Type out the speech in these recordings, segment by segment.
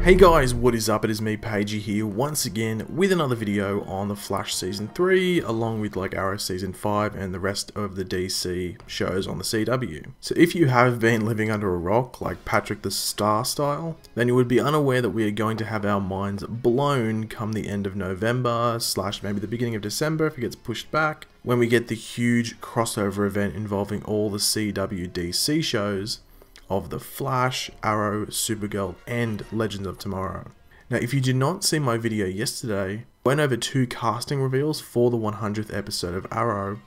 Hey guys, what is up? It is me, Pagey here, once again with another video on The Flash Season 3, along with like Arrow Season 5 and the rest of the DC shows on the CW. So if you have been living under a rock, like Patrick the Star style, then you would be unaware that we are going to have our minds blown come the end of November, / maybe the beginning of December if it gets pushed back, when we get the huge crossover event involving all the CW DC shows of The Flash, Arrow, Supergirl, and Legends of Tomorrow. Now, if you did not see my video yesterday, I went over 2 casting reveals for the 100th episode of Arrow,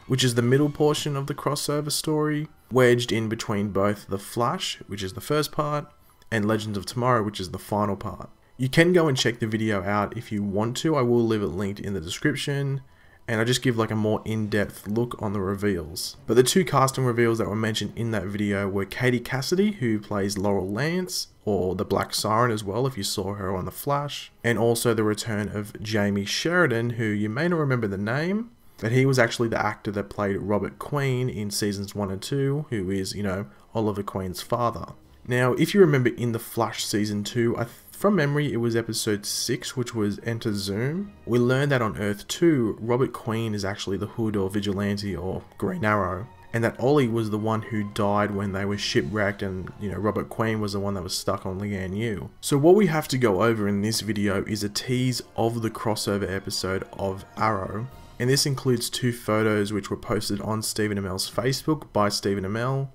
which is the middle portion of the crossover story, wedged in between both The Flash, which is the first part, and Legends of Tomorrow, which is the final part. You can go and check the video out if you want to. I will leave it linked in the description. And I just give like a more in-depth look on the reveals. But the 2 casting reveals that were mentioned in that video were Katie Cassidy, who plays Laurel Lance, or the Black Siren as well if you saw her on The Flash, and also the return of Jamie Sheridan, who you may not remember the name, but he was actually the actor that played Robert Queen in seasons 1 and 2, who is, you know, Oliver Queen's father. Now, if you remember in The Flash season 2, from memory, it was episode 6, which was Enter Zoom. We learned that on Earth 2, Robert Queen is actually the Hood or Vigilante or Green Arrow, and that Ollie was the one who died when they were shipwrecked, and, you know, Robert Queen was the one that was stuck on Lian Yu. So what we have to go over in this video is a tease of the crossover episode of Arrow, and this includes 2 photos which were posted on Stephen Amell's Facebook by Stephen Amell,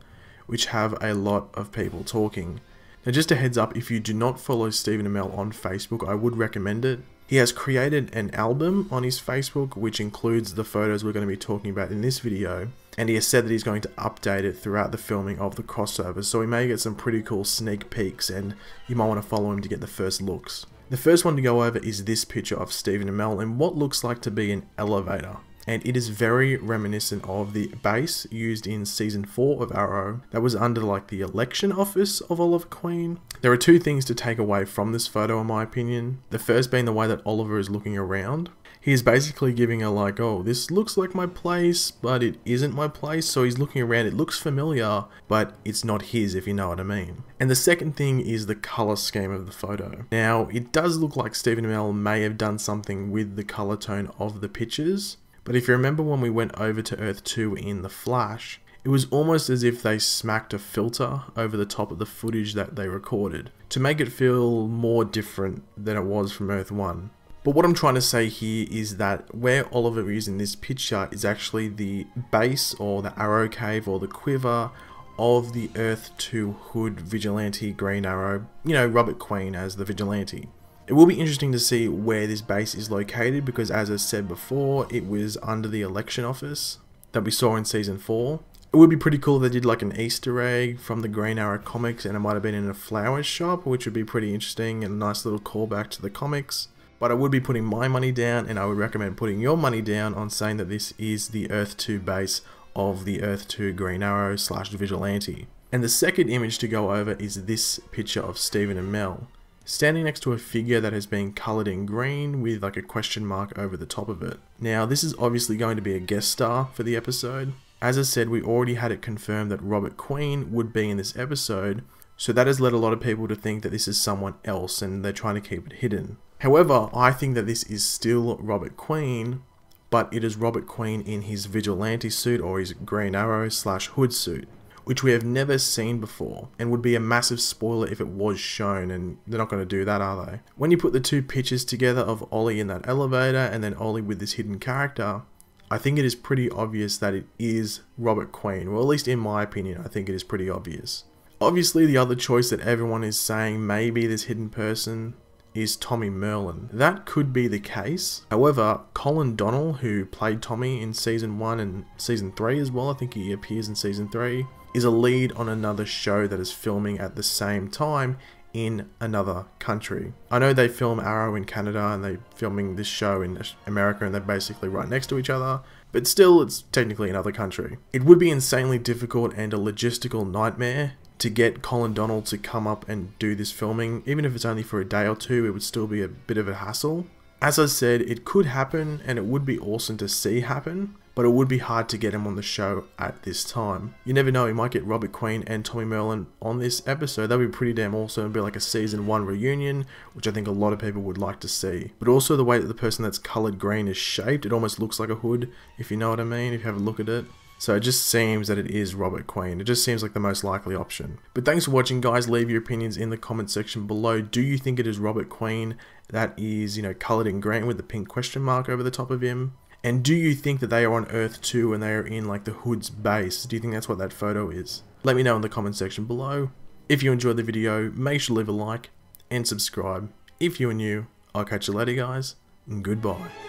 which have a lot of people talking. Now, just a heads up, if you do not follow Stephen Amell on Facebook, I would recommend it. He has created an album on his Facebook which includes the photos we're going to be talking about in this video, and he has said that he's going to update it throughout the filming of the crossover, so we may get some pretty cool sneak peeks and you might want to follow him to get the first looks. The first one to go over is this picture of Stephen Amell in what looks like to be an elevator. And it is very reminiscent of the base used in season 4 of Arrow that was under like the election office of Oliver Queen. There are 2 things to take away from this photo in my opinion. The first being the way that Oliver is looking around. He is basically giving a like, oh, this looks like my place, but it isn't my place. So he's looking around, it looks familiar, but it's not his, if you know what I mean. And the second thing is the color scheme of the photo. Now, it does look like Stephen Amell may have done something with the color tone of the pictures. But if you remember when we went over to Earth 2 in The Flash, it was almost as if they smacked a filter over the top of the footage that they recorded to make it feel more different than it was from Earth 1. But what I'm trying to say here is that where Oliver is in this picture is actually the base or the arrow cave or the quiver of the Earth 2 Hood Vigilante Green Arrow, you know, Robert Queen as the Vigilante. It will be interesting to see where this base is located because, as I said before, it was under the election office that we saw in season 4. It would be pretty cool if they did like an Easter egg from the Green Arrow comics and it might have been in a flower shop, which would be pretty interesting and a nice little callback to the comics. But I would be putting my money down, and I would recommend putting your money down on saying that this is the Earth 2 base of the Earth 2 Green Arrow / Vigilante. And the second image to go over is this picture of Stephen Amell, standing next to a figure that has been coloured in green with like a question mark over the top of it. Now, this is obviously going to be a guest star for the episode. As I said, we already had it confirmed that Robert Queen would be in this episode, so that has led a lot of people to think that this is someone else and they're trying to keep it hidden. However, I think that this is still Robert Queen, but it is Robert Queen in his vigilante suit or his Green Arrow / Hood suit, which we have never seen before, and would be a massive spoiler if it was shown, and they're not going to do that, are they? When you put the 2 pictures together of Ollie in that elevator and then Ollie with this hidden character, I think it is pretty obvious that it is Robert Queen. Well, at least in my opinion, I think it is pretty obvious. Obviously, the other choice that everyone is saying maybe this hidden person is Tommy Merlin. That could be the case. However, Colin Donnell, who played Tommy in season 1 and season 3 as well, I think he appears in season 3, is a lead on another show that is filming at the same time in another country. I know they film Arrow in Canada and they're filming this show in America and they're basically right next to each other, but still it's technically another country. It would be insanely difficult and a logistical nightmare to get Colin Donnell to come up and do this filming. Even if it's only for a day or 2, it would still be a bit of a hassle. As I said, it could happen and it would be awesome to see happen, but it would be hard to get him on the show at this time. You never know, we might get Robert Queen and Tommy Merlin on this episode. That'd be pretty damn awesome. It'd be like a season 1 reunion, which I think a lot of people would like to see. But also the way that the person that's coloured green is shaped, it almost looks like a hood, if you know what I mean, if you have a look at it. So it just seems that it is Robert Queen. It just seems like the most likely option. But thanks for watching, guys. Leave your opinions in the comment section below. Do you think it is Robert Queen that is, coloured in green with the pink question mark over the top of him? And do you think that they are on Earth 2 and they are in like the Hood's base? Do you think that's what that photo is? Let me know in the comment section below. If you enjoyed the video, make sure to leave a like and subscribe. If you are new, I'll catch you later, guys, and goodbye.